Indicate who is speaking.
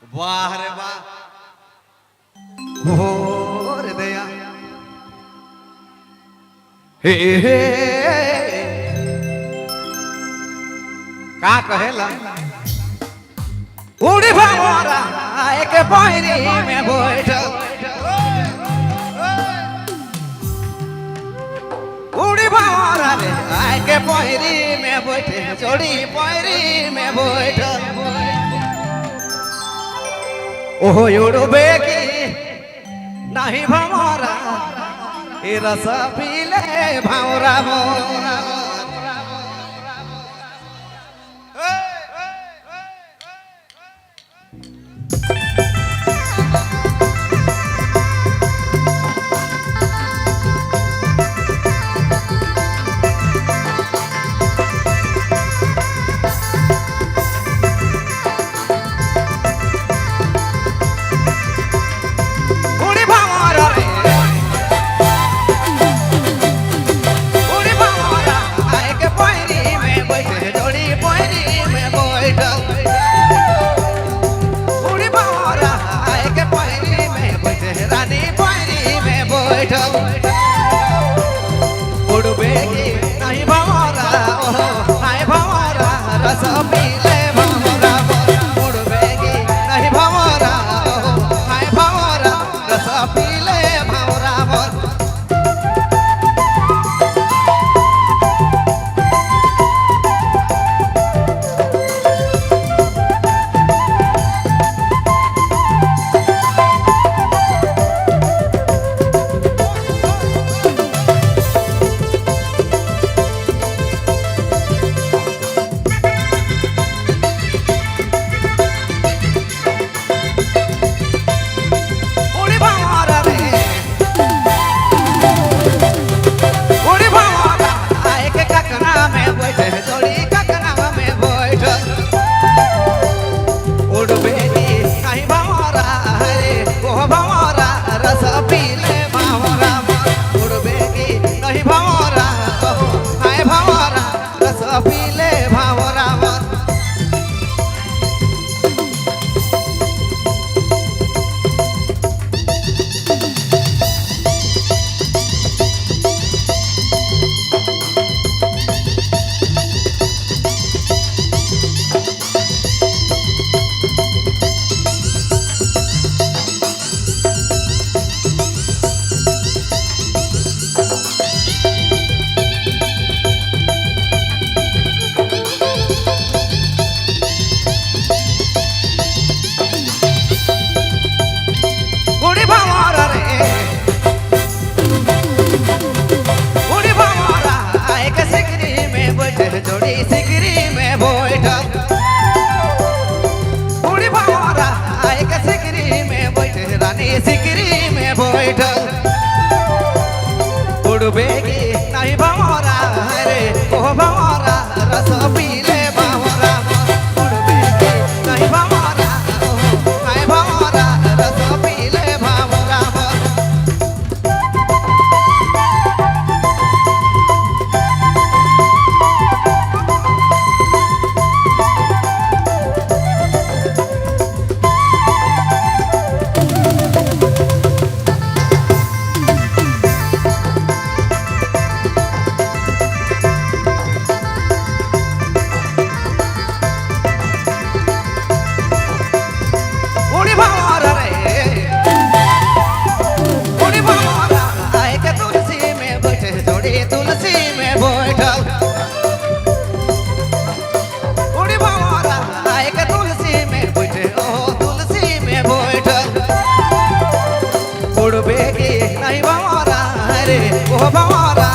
Speaker 1: वाह रे वाह हो रे दया हे का कहेला उड़ी भावरा एक बहरी में बैठ उड़ी भावरा रे एक बहरी में बैठे जोड़ी बहरी में बैठ ओहो उड़ो बेगी नहीं भावरा ए रस पीले भावरा मोरा जोड़ी सिकरी में बैठा उड़ी भावरा एक सिकरी में बैठे रानी सिकरी में बैठा उड़बेगी नहीं भावरा रे ओ भावरा रस पीले भावरा उड़बेगी नहीं भावरा ओ हाय भावरा रस पीले भावरा तुलसी में बैठा उड़ी भावरा एक तुलसी में बैठे ओ तुलसी में बैठा उड़बेगी नहीं भावरा रे ओ भावरा